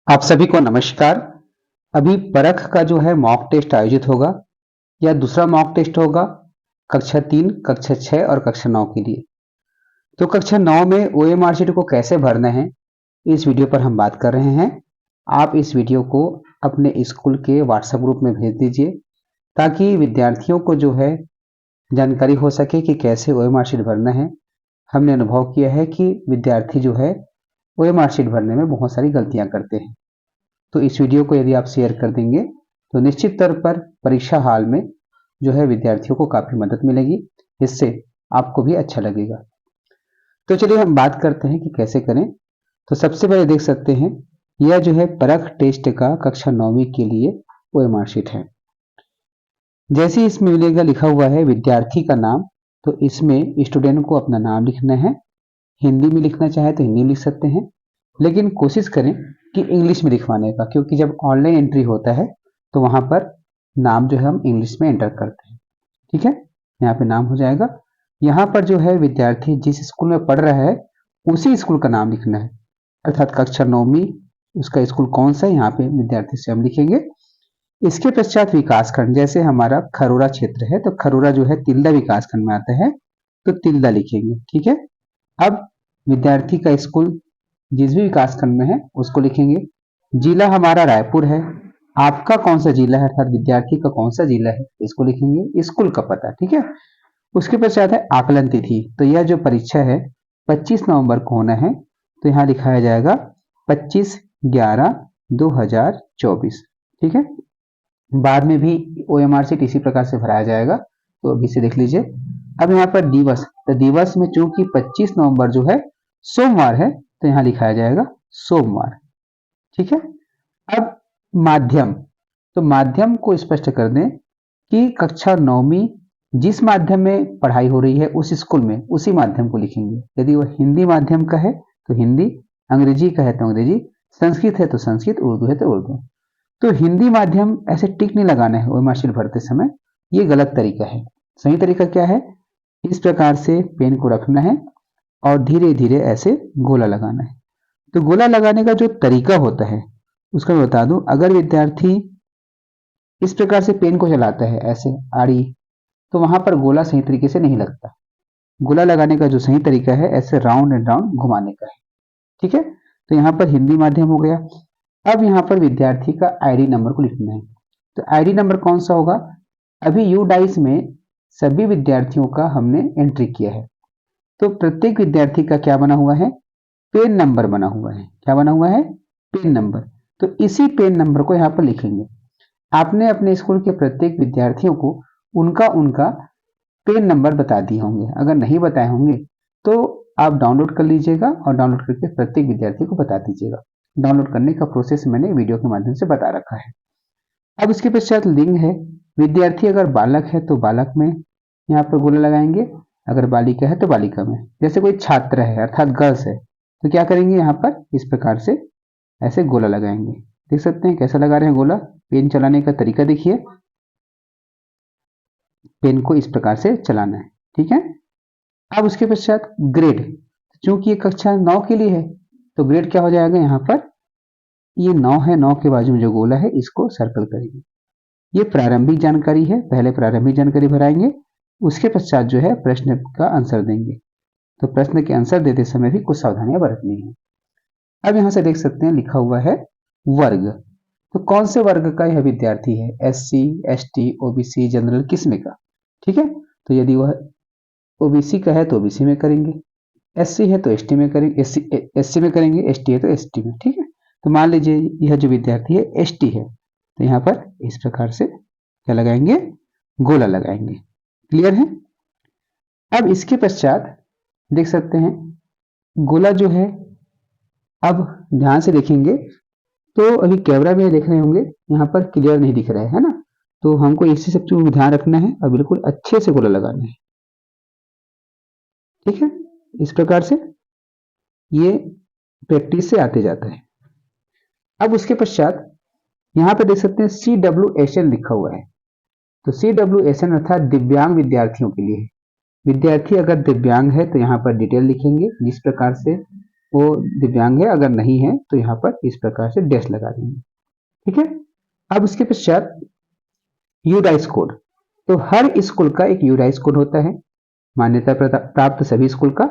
आप सभी को नमस्कार। अभी परख का जो है मॉक टेस्ट आयोजित होगा या दूसरा मॉक टेस्ट होगा कक्षा 3, कक्षा 6 और कक्षा 9 के लिए। तो कक्षा 9 में ओएमआर शीट को कैसे भरना है इस वीडियो पर हम बात कर रहे हैं। आप इस वीडियो को अपने स्कूल के व्हाट्सएप ग्रुप में भेज दीजिए ताकि विद्यार्थियों को जो है जानकारी हो सके कि कैसे ओएमआर शीट भरना है। हमने अनुभव किया है कि विद्यार्थी जो है ओएमआर शीट भरने में बहुत सारी गलतियां करते हैं। तो इस वीडियो को यदि आप शेयर कर देंगे तो निश्चित तौर पर परीक्षा हाल में जो है विद्यार्थियों को काफी मदद मिलेगी। इससे आपको भी अच्छा लगेगा। तो चलिए हम बात करते हैं कि कैसे करें। तो सबसे पहले देख सकते हैं यह जो है परख टेस्ट का कक्षा 9वीं के लिए ओएमआर शीट है। जैसे इसमें मिलेगा लिखा हुआ है विद्यार्थी का नाम, तो इसमें स्टूडेंट को अपना नाम लिखना है। हिंदी में लिखना चाहे तो हिंदी में लिख सकते हैं, लेकिन कोशिश करें कि इंग्लिश में लिखवाने का, क्योंकि जब ऑनलाइन एंट्री होता है तो वहां पर नाम जो है हम इंग्लिश में एंटर करते हैं। ठीक है, यहाँ पे नाम हो जाएगा। यहाँ पर जो है विद्यार्थी जिस स्कूल में पढ़ रहा है उसी स्कूल का नाम लिखना है, अर्थात कक्षा 9वीं उसका स्कूल कौन सा है यहाँ पे विद्यार्थी स्वयं लिखेंगे। इसके पश्चात विकास खंड, जैसे हमारा खरोरा क्षेत्र है तो खरोरा जो है तिल्दा विकास खंड में आता है तो तिल्दा लिखेंगे। ठीक है, अब विद्यार्थी का स्कूल जिस भी विकास खंड में है उसको लिखेंगे। जिला हमारा रायपुर है, आपका कौन सा जिला है अर्थात विद्यार्थी का कौन सा जिला है इसको लिखेंगे, स्कूल का पता। ठीक है, उसके पश्चात है आकलन तिथि, तो यह जो परीक्षा है 25 नवंबर को होना है तो यहाँ लिखाया जाएगा 25/11/2024। ठीक है, बाद में भी ओएमआर शीट इसी प्रकार से भराया जाएगा, तो अभी से देख लीजिए। अब यहाँ पर दिवस, तो दिवस में चूंकि 25 नवंबर जो है सोमवार है तो यहाँ लिखाया जाएगा सोमवार। ठीक है, अब माध्यम, तो माध्यम को स्पष्ट कर दें कि कक्षा 9वीं जिस माध्यम में पढ़ाई हो रही है उस स्कूल में उसी माध्यम को लिखेंगे। यदि वह हिंदी माध्यम का है तो हिंदी, अंग्रेजी का है तो अंग्रेजी, संस्कृत है तो संस्कृत, उर्दू है तो उर्दू। तो हिंदी माध्यम ऐसे टिक नहीं लगाना है ओएमआर शीट भरते समय, ये गलत तरीका है। सही तरीका क्या है, इस प्रकार से पेन को रखना है और धीरे धीरे ऐसे गोला लगाना है। तो गोला लगाने का जो तरीका होता है उसका मैं बता दूं। अगर विद्यार्थी इस प्रकार से पेन को चलाता है ऐसे आड़ी, तो वहां पर गोला सही तरीके से नहीं लगता। गोला लगाने का जो सही तरीका है ऐसे राउंड एंड राउंड घुमाने का है। ठीक है, तो यहाँ पर हिंदी माध्यम हो गया। अब यहाँ पर विद्यार्थी का आईडी नंबर को लिखना है। तो आईडी नंबर कौन सा होगा, अभी यू डाइस में सभी विद्यार्थियों का हमने एंट्री किया है, तो प्रत्येक विद्यार्थी का क्या बना हुआ है, पेन नंबर बना हुआ है। क्या बना हुआ है, पेन नंबर। तो इसी पेन नंबर को यहाँ पर लिखेंगे। आपने अपने स्कूल के प्रत्येक विद्यार्थियों को उनका उनका पेन नंबर बता दिए होंगे, अगर नहीं बताए होंगे तो आप डाउनलोड कर लीजिएगा और डाउनलोड करके प्रत्येक विद्यार्थी को बता दीजिएगा। डाउनलोड करने का प्रोसेस मैंने वीडियो के माध्यम से बता रखा है। अब इसके पश्चात लिंग है, विद्यार्थी अगर बालक है तो बालक में यहाँ पर गोला लगाएंगे, अगर बालिका है तो बालिका में। जैसे कोई छात्र है अर्थात गर्ल्स है तो क्या करेंगे, यहाँ पर इस प्रकार से ऐसे गोला लगाएंगे। देख सकते हैं कैसा लगा रहे हैं गोला, पेन चलाने का तरीका देखिए, पेन को इस प्रकार से चलाना है। ठीक है, अब उसके पश्चात ग्रेड, चूंकि ये कक्षा 9 के लिए है तो ग्रेड क्या हो जाएगा, यहाँ पर ये 9 है, 9 के बाजू में जो गोला है इसको सर्कल करेंगे। ये प्रारंभिक जानकारी है, पहले प्रारंभिक जानकारी भराएंगे, उसके पश्चात जो है प्रश्न का आंसर देंगे। तो प्रश्न के आंसर देते समय भी कुछ सावधानियां बरतनी है। अब यहां से देख सकते हैं लिखा हुआ है वर्ग, तो कौन से वर्ग का यह विद्यार्थी है, SC, ST, OBC, जनरल, किस में का। ठीक है, तो यदि वह OBC का है तो OBC में करेंगे, SC है तो ST में करेंगे, SC में करेंगे, ST है तो ST में। ठीक है, तो मान लीजिए यह जो विद्यार्थी है ST है तो यहाँ पर इस प्रकार से क्या लगाएंगे, गोला लगाएंगे। क्लियर है। अब इसके पश्चात देख सकते हैं गोला जो है, अब ध्यान से देखेंगे तो अभी कैमरा में देख रहे होंगे यहाँ पर क्लियर नहीं दिख रहा है ना, तो हमको इसी सब चीज ध्यान रखना है और बिल्कुल अच्छे से गोला लगाना है। ठीक है, इस प्रकार से ये प्रैक्टिस से आते जाता है। अब उसके पश्चात यहाँ पे देख सकते हैं CWSN लिखा हुआ है, तो CWSN अर्थात दिव्यांग विद्यार्थियों के लिए है। विद्यार्थी अगर दिव्यांग है तो यहाँ पर डिटेल लिखेंगे, जिस प्रकार से वो दिव्यांग है, अगर नहीं है तो यहाँ पर इस प्रकार से डैश लगा देंगे। ठीक है, अब इसके पश्चात यूडाइस कोड। तो हर स्कूल का एक यूडाइस कोड होता है, मान्यता प्राप्त सभी स्कूल का।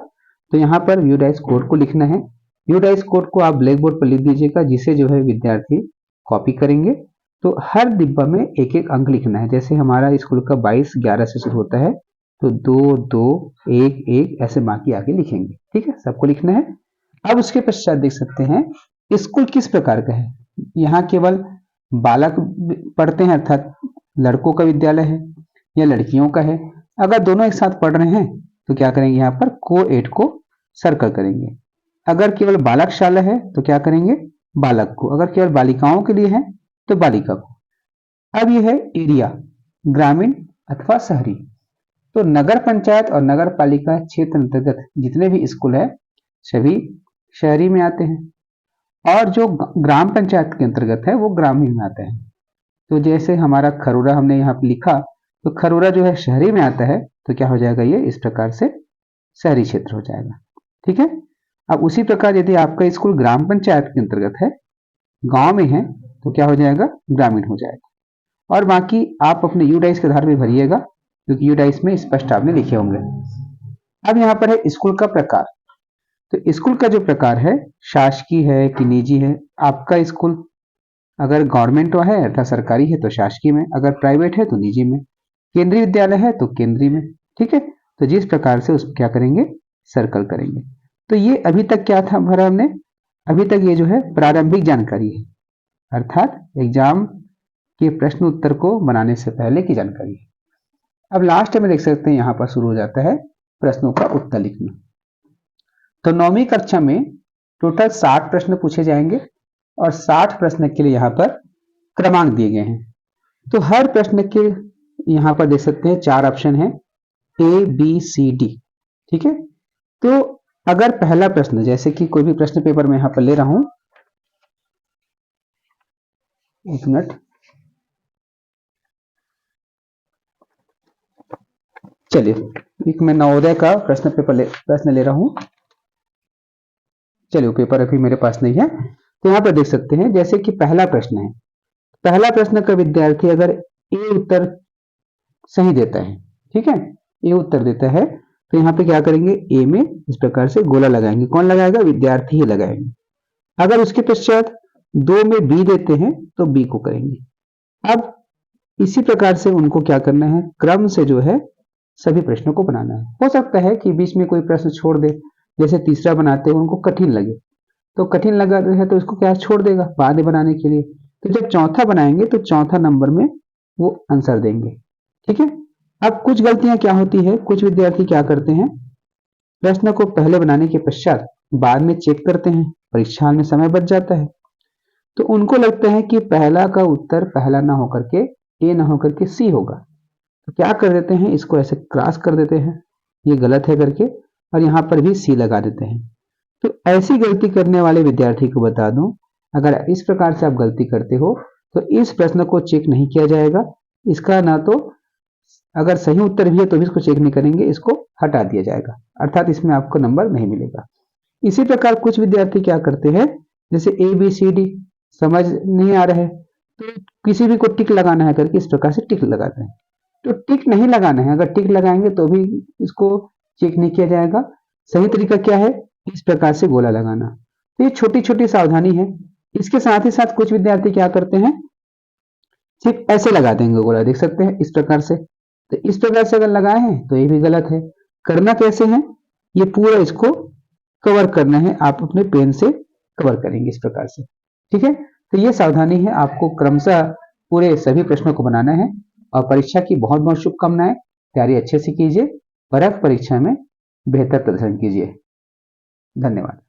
तो यहाँ पर यूडाइस कोड को लिखना है। यूडाइस कोड को आप ब्लैक बोर्ड पर लिख दीजिएगा, जिसे जो है विद्यार्थी कॉपी करेंगे। तो हर डिब्बा में एक एक अंक लिखना है। जैसे हमारा स्कूल का 22-11 से शुरू होता है, तो 2, 2, 1, 1 ऐसे बाकी आगे लिखेंगे। ठीक है, सबको लिखना है। अब उसके पश्चात देख सकते हैं स्कूल किस प्रकार का है। यहाँ केवल बालक पढ़ते हैं, अर्थात लड़कों का विद्यालय है या लड़कियों का है। अगर दोनों एक साथ पढ़ रहे हैं तो क्या करेंगे, यहाँ पर को-एड को सर्कल करेंगे। अगर केवल बालक शाला है तो क्या करेंगे, बालक को। अगर केवल बालिकाओं के लिए है तो बालिका को। अब यह है एरिया, ग्रामीण अथवा शहरी। तो नगर पंचायत और नगर पालिका क्षेत्र अंतर्गत जितने भी स्कूल है सभी शहरी में आते हैं, और जो ग्राम पंचायत के अंतर्गत है वो ग्रामीण में आते हैं। तो जैसे हमारा खरोरा हमने यहाँ पे लिखा, तो खरोरा जो है शहरी में आता है, तो क्या हो जाएगा, ये इस प्रकार से शहरी क्षेत्र हो जाएगा। ठीक है, अब उसी प्रकार यदि आपका स्कूल ग्राम पंचायत के अंतर्गत है, गांव में है, तो क्या हो जाएगा, ग्रामीण हो जाएगा। और बाकी आप अपने यूडाइस के आधार पर भरिएगा, क्योंकि यूडाइस में स्पष्ट आपने लिखे होंगे। अब यहाँ पर है स्कूल का प्रकार। तो स्कूल का जो प्रकार है, शासकीय है कि निजी है। आपका स्कूल अगर गवर्नमेंट है अर्थात सरकारी है तो शासकीय में, अगर प्राइवेट है तो निजी में, केंद्रीय विद्यालय है तो केंद्रीय में। ठीक है, तो जिस प्रकार से उस क्या करेंगे, सर्कल करेंगे। तो ये अभी तक क्या था भरा हमने, अभी तक ये जो है प्रारंभिक जानकारी है, अर्थात एग्जाम के प्रश्न उत्तर को बनाने से पहले की जानकारी है। अब लास्ट में देख सकते हैं यहाँ पर शुरू हो जाता है प्रश्नों का उत्तर लिखना। तो 9वीं कक्षा में टोटल 60 प्रश्न पूछे जाएंगे, और 60 प्रश्न के लिए यहाँ पर क्रमांक दिए गए हैं। तो हर प्रश्न के यहाँ पर देख सकते हैं 4 ऑप्शन है, A, B, C, D। ठीक है, तो अगर पहला प्रश्न, जैसे कि कोई भी प्रश्न पेपर में यहाँ पर ले रहा हूं, एक मिनट, चलिए एक मैं नवोदय का प्रश्न ले रहा हूं। चलिए पेपर अभी मेरे पास नहीं है, तो यहाँ पर देख सकते हैं जैसे कि पहला प्रश्न है। पहला प्रश्न का विद्यार्थी अगर ए उत्तर सही देता है, ठीक है, ए उत्तर देता है, तो यहाँ पे क्या करेंगे, ए में इस प्रकार से गोला लगाएंगे। कौन लगाएगा, विद्यार्थी ही लगाएंगे। अगर उसके पश्चात 2 में बी देते हैं तो बी को करेंगे। अब इसी प्रकार से उनको क्या करना है, क्रम से जो है सभी प्रश्नों को बनाना है। हो सकता है कि बीच में कोई प्रश्न छोड़ दे, जैसे तीसरा बनाते हैं उनको कठिन लगे, तो कठिन लगा है तो इसको क्या छोड़ देगा बाद में बनाने के लिए। तो जब चौथा बनाएंगे तो चौथा नंबर में वो आंसर देंगे। ठीक है, अब कुछ गलतियां क्या होती है, कुछ विद्यार्थी क्या करते हैं, प्रश्न को पहले बनाने के पश्चात बाद में चेक करते हैं, परीक्षा में समय बच जाता है, तो उनको लगता है कि पहला का उत्तर पहला ना होकर के ए ना होकर के सी होगा, तो क्या कर देते हैं, इसको ऐसे क्रॉस कर देते हैं, ये गलत है करके, और यहाँ पर भी सी लगा देते हैं। तो ऐसी गलती करने वाले विद्यार्थी को बता दूं, अगर इस प्रकार से आप गलती करते हो तो इस प्रश्न को चेक नहीं किया जाएगा। इसका ना तो अगर सही उत्तर भी है तो भी इसको चेक नहीं करेंगे, इसको हटा दिया जाएगा, अर्थात इसमें आपको नंबर नहीं मिलेगा। इसी प्रकार कुछ विद्यार्थी क्या करते हैं, जैसे ए बी सी डी समझ नहीं आ रहा है तो किसी भी को टिक लगाना है करके इस प्रकार से टिक लगाते हैं। तो टिक नहीं लगाना है, अगर टिक लगाएंगे तो भी इसको चेक नहीं किया जाएगा। सही तरीका क्या है, इस प्रकार से गोला लगाना। तो ये छोटी छोटी सावधानी है। इसके साथ ही साथ कुछ विद्यार्थी क्या करते हैं, सिर्फ ऐसे लगा देंगे गोला, देख सकते हैं इस प्रकार से। तो इस प्रकार से अगर लगाए हैं तो ये भी गलत है। करना कैसे है, ये पूरा इसको कवर करना है, आप अपने पेन से कवर करेंगे इस प्रकार से। ठीक है, तो ये सावधानी है, आपको क्रमशः पूरे सभी प्रश्नों को बनाना है। और परीक्षा की बहुत बहुत शुभकामनाएं, तैयारी अच्छे से कीजिए, परख परीक्षा में बेहतर प्रदर्शन कीजिए। धन्यवाद।